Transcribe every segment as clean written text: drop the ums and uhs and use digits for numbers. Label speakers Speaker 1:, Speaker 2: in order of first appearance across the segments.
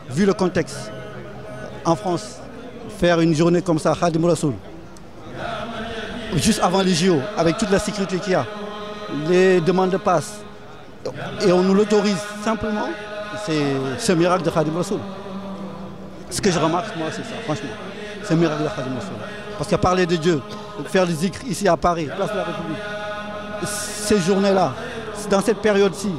Speaker 1: vu le contexte, en France, faire une journée comme ça, Khadim Rassoul, juste avant les JO, avec toute la sécurité qu'il y a, les demandes de passe, et on nous l'autorise simplement, c'est ce miracle de Khadim Rassoul. Ce que je remarque, moi, c'est ça, franchement. C'est un miracle de Khadim Rassoul. Parce qu'à parler de Dieu, faire les zikr ici à Paris, place de la République, ces journées-là, dans cette période-ci,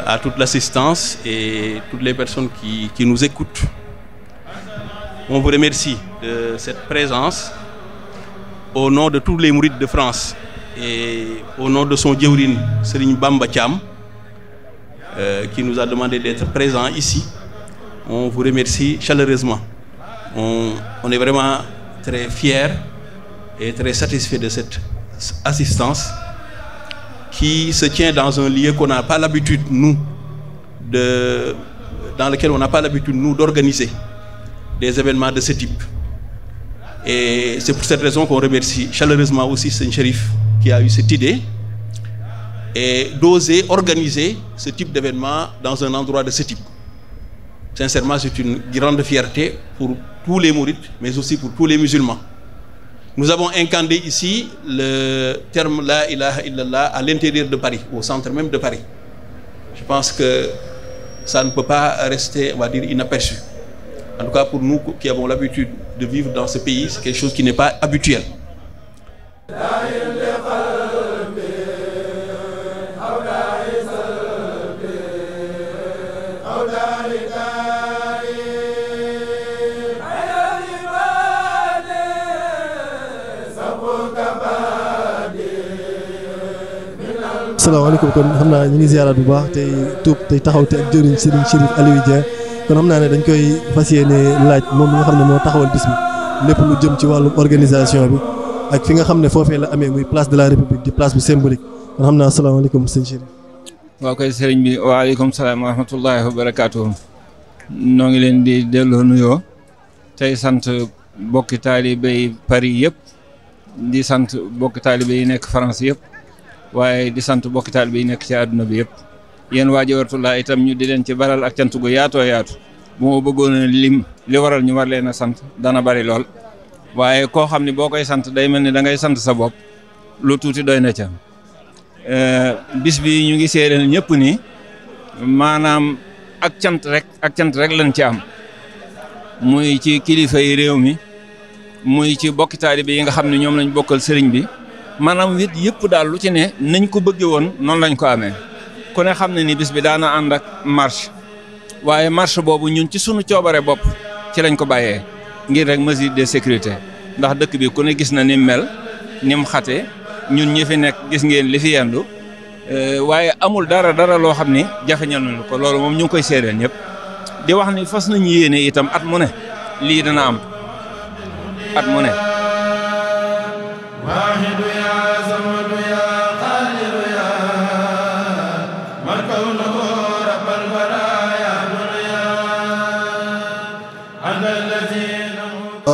Speaker 2: à toute l'assistance et toutes les personnes qui nous écoutent. On vous remercie de cette présence au nom de tous les mourides de France et au nom de son djawrin Serigne Bamba Thiam qui nous a demandé d'être présent ici. On vous remercie chaleureusement. On est vraiment très fiers et très satisfaits de cette assistance qui se tient dans un lieu qu'on n'a pas l'habitude, dans lequel on n'a pas l'habitude, nous, d'organiser des événements de ce type. Et c'est pour cette raison qu'on remercie chaleureusement aussi Seigneur Chérif qui a eu cette idée et d'oser organiser ce type d'événement dans un endroit de ce type. Sincèrement, c'est une grande fierté pour tous les mourides, mais aussi pour tous les musulmans. Nous avons incandé ici le terme La ilaha illallah à l'intérieur de Paris, au centre même de Paris. Je pense que ça ne peut pas rester, on va dire, inaperçu. En tout cas, pour nous qui avons l'habitude de vivre dans ce pays, c'est quelque chose qui n'est pas habituel.
Speaker 3: asalaamaaleykum kon xam naa ñu ngi ziaraat bu baax tey tuub tey taxaw te ak jëriñ Serigne Chérif Aliou Dieng kon xam naa ne dañ koy fas yéene laaj moom mi nga xam ne moo taxawal bis bi lépp lu jëm ci wàllum organisation bi ak fi nga xam ne foofee la amee muy place de la République di place bu symbolique kon xam naa asalaamaaleykum sëñ Chérif.
Speaker 4: waaw koy sëriñ bi waaleykum salaam wa rahmatullahi wa barakaatuhu. noo ngi leen di delloo nuyoo tey sant bokki taalibe yi Paris yëpp di sant bokki taalibe yi nekk France yëpp. waaye di sant bokki taalibe yi nekk ci àdduna bi yëpp yéen waa Jawartullah itam ñu di leen ci baral ak cant gu yaatoo yaatu bu ma bëggoon a lim li waral ñu war leen a sant dana bari lool waaye koo xam ne boo koy sant day mel ni da ngay sant sa bopp lu tuuti doy na ca bis bi ñu ngi séeréel ñëpp ni maanaam ak cant rek lañ ci am muy ci kilifa yi réew mi muy ci bokki taalibe yi nga xam ne ñoom lañ bokkal sëriñ bi maanaam wet yëpp daal lu ci ne nañ ko bëggee woon noonu lañ ko amee ku ne xam ne ni bis bi daana ànd ak marche waaye marche boobu ñun ci sunu coobare bopp ci lañ ko bàyyee ngir rek mesure de sécurité ndax dëkk bi ku ne gis na ni mel ni mu xate ñun ñi fi nekk gis ngeen li fi yendu waaye amul dara loo xam ni jafeñal nañu ko loolu moom ñu ngi koy seedeel ñëpp di wax ni fas nañu yéene itam at mu ne lii dana am at mu ne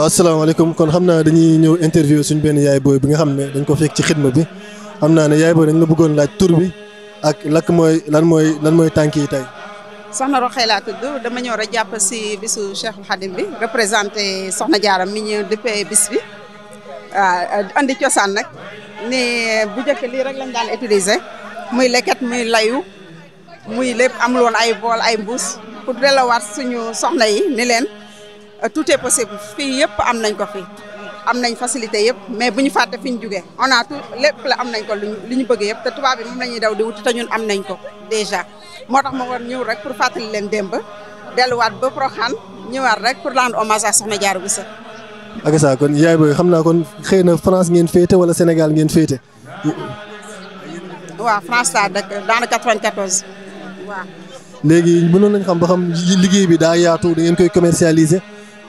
Speaker 3: asalaamaaleykum kon xam naa dañuy ñëw interview suñ benn yaay booy bi nga xam ne dañ ko fekk ci xidma bi xam naa ne yaay booy dañ la bëggoon laaj tur bi ak lan mooy tànk yi tey.
Speaker 5: soxna Roxee laa tudd dama ñëw rek jàpp si bisu Cheikhul Khadim bi représenté soxna Jaaram mi ñu dëppee bis bi waaw andi cosaan nag ni bu njëkk lii rek lañ daan utiliser muy leket muy layu muy lépp amul woon ay bool ay mbuus pour delawaat suñu soxna yi ni leen tout est possible fii yëpp am nañ ko fi am nañ facilité yëpp mais bu ñu fàtte fi ñu jugee on a tout lépp la am nañ ko li ñu bëgg yëpp te tubaab bi moom la ñuy daw di wuti te ñun am nañ ko déjà moo tax ma war ñëw rek pour fàttali leen démb delluwaat ba Porokhane ñëwaat rek pour rendre hommage à Soxna Diarra Bousso.
Speaker 3: ak ça kon yaay booy xam naa kon xëy na France ngeen féete wala Sénégal ngeen féete.
Speaker 5: waaw France laa dëkk dans le 94 waaw.
Speaker 3: léegi mënoon nañ xam ba xam liggéey bi daa yaatu da ngeen koy commercialiser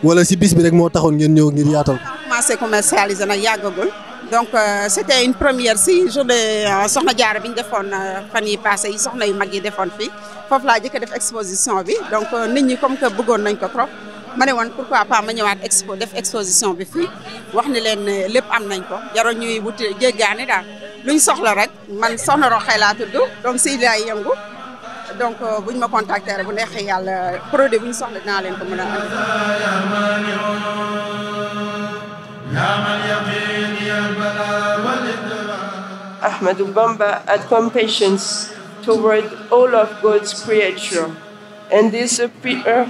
Speaker 3: wala si bis bi rek moo taxoon ngeen ñëw ngir yaatal ko.
Speaker 5: commencé commercialiser nag yàggagul donc c'était une première si journée Soxna Diarra bi ñu defoon fan yi passé yi soxna yu mag yi defoon fii foofu laa jëkk def exposition bi donc nit ñi comme que bëggoon nañ ko trop ma ne woon pourquoi pas ma ñëwaat def exposition bi fii wax ni leen lépp am nañ ko jarul ñuy wuti jéggaani daal luñ soxla rek man Soxna Roxaya laa tudd donc si laay yëngu donc buñ ma contacter bu neexee yàlla produit bu ñu soxla dinaa leen ko mën a andi.
Speaker 6: Ahmadou Bamba had compassion toward all of God's creature, and this appeared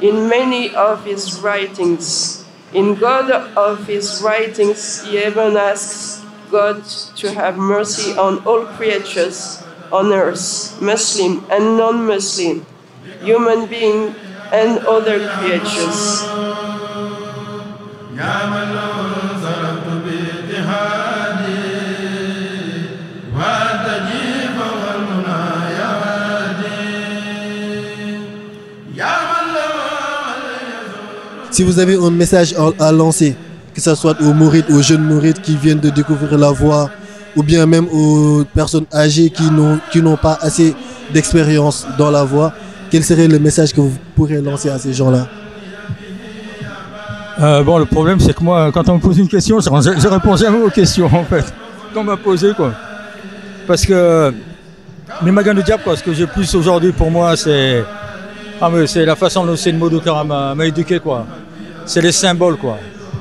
Speaker 6: in many of his writings. In God of his writings, he even asks God to have mercy on all creatures on earth, Muslim and non-Muslim, human beings and other creatures.
Speaker 3: Si vous avez un message à lancer, que ce soit aux mourides, aux jeunes mourides qui viennent de découvrir la voie, ou bien même aux personnes âgées qui n'ont pas assez d'expérience dans la voie, quel serait le message que vous pourrez lancer à ces gens-là?
Speaker 7: Bon, le problème, c'est que moi, quand on me pose une question, je réponds jamais aux questions, en fait, qu'on m'a posé, quoi. Parce que, les magas de diable, quoi, ce que j'ai plus aujourd'hui pour moi, c'est la façon dont Seyd Modou Kara m'a éduqué, quoi. C'est les symboles, quoi.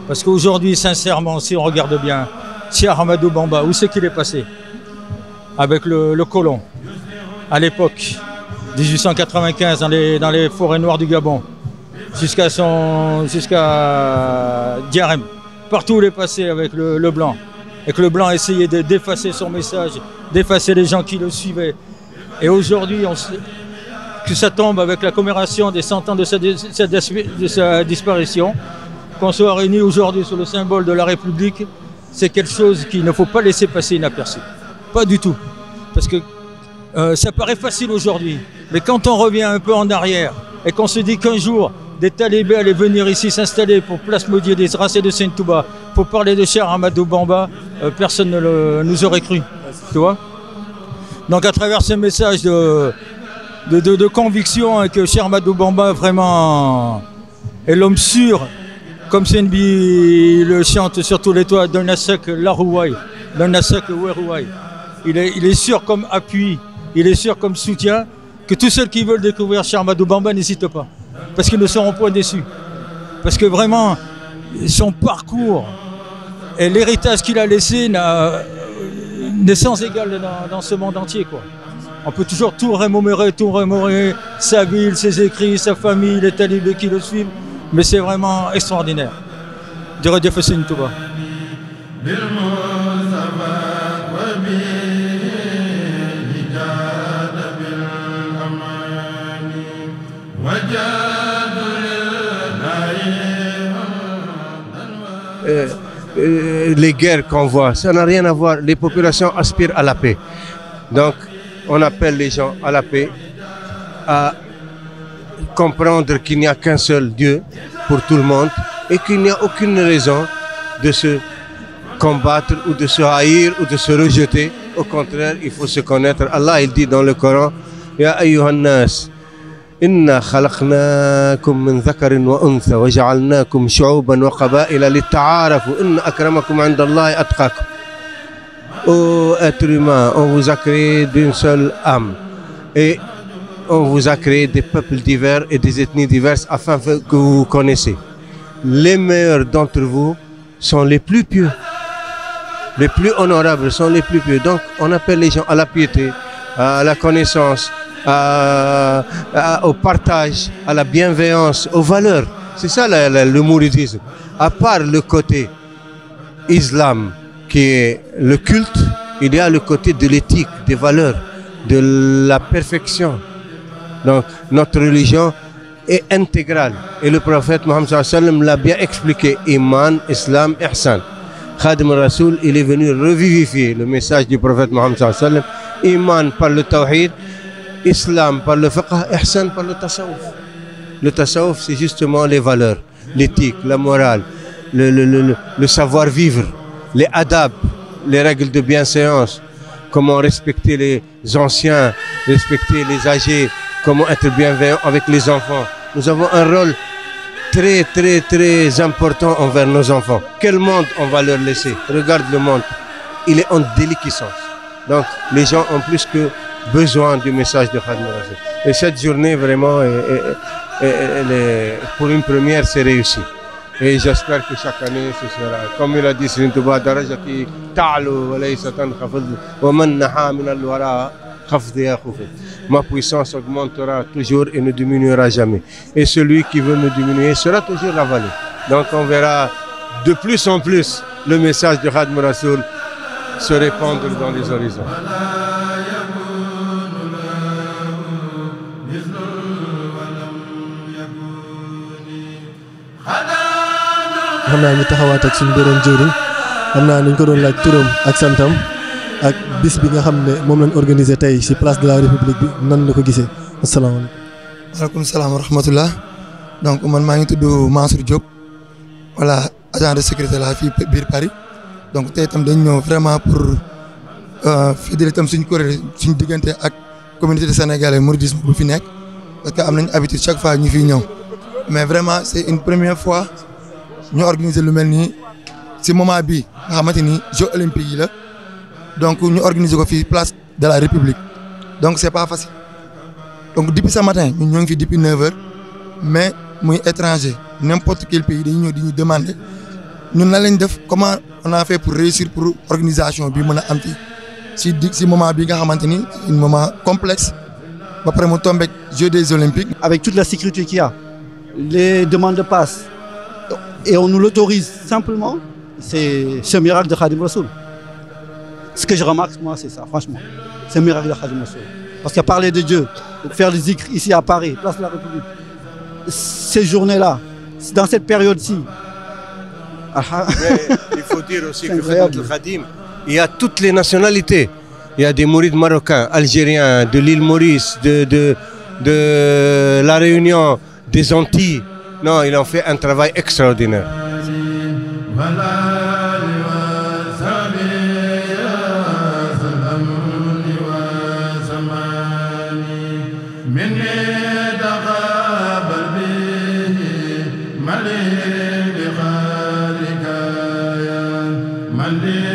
Speaker 7: Parce qu'aujourd'hui, sincèrement, si on regarde bien, Cheikh Ahmadou Bamba, où c'est qu'il est passé? Avec le colon, à l'époque, 1895, dans les forêts noires du Gabon, jusqu'à Diarème. Partout où il est passé avec le blanc. Et que le blanc essayait d'effacer son message, d'effacer les gens qui le suivaient. Et aujourd'hui, que ça tombe avec la commémoration des 100 ans de sa disparition, qu'on soit réunis aujourd'hui sur le symbole de la République, c'est quelque chose qu'il ne faut pas laisser passer inaperçu. Pas du tout. Parce que ça paraît facile aujourd'hui. Mais quand on revient un peu en arrière et qu'on se dit qu'un jour, des talibés allaient venir ici s'installer pour plasmodier des tracés de Sëñ Touba, pour parler de Cheikh Ahmadou Bamba, personne ne nous aurait cru. Tu vois? Donc à travers ce message de conviction que Cheikh Ahmadou Bamba vraiment est l'homme sûr, comme Senbi le chante sur tous les toits, d'un Nasak Larouaï, d'un Nasak Ouerouaï. Il est sûr comme appui, il est sûr comme soutien que tous ceux qui veulent découvrir Cheikh Ahmadou Bamba n'hésitent pas. Parce qu'ils ne seront pas déçus. Parce que vraiment, son parcours et l'héritage qu'il a laissé n'est sans égal dans ce monde entier, quoi. On peut toujours tout remémorer, sa ville, ses écrits, sa famille, les talibés qui le suivent, mais c'est vraiment extraordinaire. Jërëjëf Sëñ Touba.
Speaker 8: Les guerres qu'on voit, ça n'a rien à voir. Les populations aspirent à la paix. Donc, on appelle les gens à la paix, à comprendre qu'il n'y a qu'un seul Dieu pour tout le monde et qu'il n'y a aucune raison de se combattre ou de se haïr ou de se rejeter. Au contraire, il faut se connaître. Allah, il dit dans le Coran, Ya ayyuhan nas, inna khalaqnakum min dhakarin wa untha wa ja'alnakum shu'uban wa qaba'ila litta'arafu inna akramakum 'inda Allahi atqakum. Ô être humain, on vous a créé d'une seule âme et on vous a créé des peuples divers et des ethnies diverses afin que vous vous connaissiez. Les meilleurs d'entre vous sont les plus pieux, les plus honorables sont les plus pieux. Donc on appelle les gens à la piété, à la connaissance, au partage, à la bienveillance, aux valeurs. C'est ça le mouridisme. à part le côté islam qui est le culte, il y a le côté de l'éthique, des valeurs, de la perfection. Donc notre religion est intégrale. Et le prophète Mohammed sallallahu alayhi wa sallam l'a bien expliqué. Iman, Islam, Ihsan. Khadim al-Rasoul, il est venu revivifier le message du prophète Mohammed sallallahu alayhi wa sallam. Iman par le tawhid, Islam par le fiqh, Ihsan par le tasawwuf. Le tasawwuf, c'est justement les valeurs, l'éthique, la morale, le savoir-vivre, les adab, les règles de bienséance, comment respecter les anciens, respecter les âgés, comment être bienveillant avec les enfants. Nous avons un rôle très, très, très important envers nos enfants. Quel monde on va leur laisser? Regarde le monde, il est en déliquescence. Donc, les gens ont plus que besoin du message de Khadim al-Rasoul. Et cette journée, vraiment, pour une première, c'est réussi. Et j'espère que chaque année, ce sera, comme il a dit, ma puissance augmentera toujours et ne diminuera jamais. Et celui qui veut me diminuer sera toujours ravalé. Donc on verra de plus en plus le message de Khadim al-Rasoul se répandre dans les horizons.
Speaker 3: xam naa ñu taxawaat ak suñu beneen jëwriñ xam naa dañ ko doon laaj turam ak santam ak bis bi nga xam ne moom lañ organisé tey ci place de la République bi nan la ko gisee asalaamaaleykum.
Speaker 9: waaleykum salaam wa rahmatullah. Donc man maa ngi tudd Mansour Diop voilà agent de sécurité la fii biir Paris donc tey itam dañ ñëw vraiment pour fidèle itam suñ kuréel suñ diggante ak communauté de sénégalais mouridisme bu fi nekk parce que am nañ habitude chaque fois ñu fiy ñëw mais vraiment c'est une première fois. ñu organiser lu mel nii ci moment bii nga xamante ni Jeux olympiques yi la donc ñu organiser ko fii place de la République donc c'est pas facile donc depuis ce matin ñun ñoo ngi fi depuis 9h mais muy étranger n'importe quel pays dañuy ñëw di ñu demander ñun lan lañ def comment on a fait pour réussir pour organisation bi mën a am fii ci moment bii nga xamante ni un moment complexe ba pare mu tombé Jeux des Olympiques.
Speaker 1: Avec toute la sécurité qu'il y a, les demandes de passe. Et on nous l'autorise simplement, c'est ce miracle de Khadim Rasoul. Ce que je remarque, moi, c'est ça, franchement. C'est un miracle de Khadim Rasoul. Parce qu'à parler de Dieu, faire les zikr ici à Paris, place de la République, ces journées-là, dans cette période-ci.
Speaker 8: Mais il faut dire aussi que Khadim, il y a toutes les nationalités. Il y a des mourides marocains, algériens, de l'île Maurice, de la Réunion, des Antilles. Non, ils ont fait un travail extraordinaire.
Speaker 10: Mali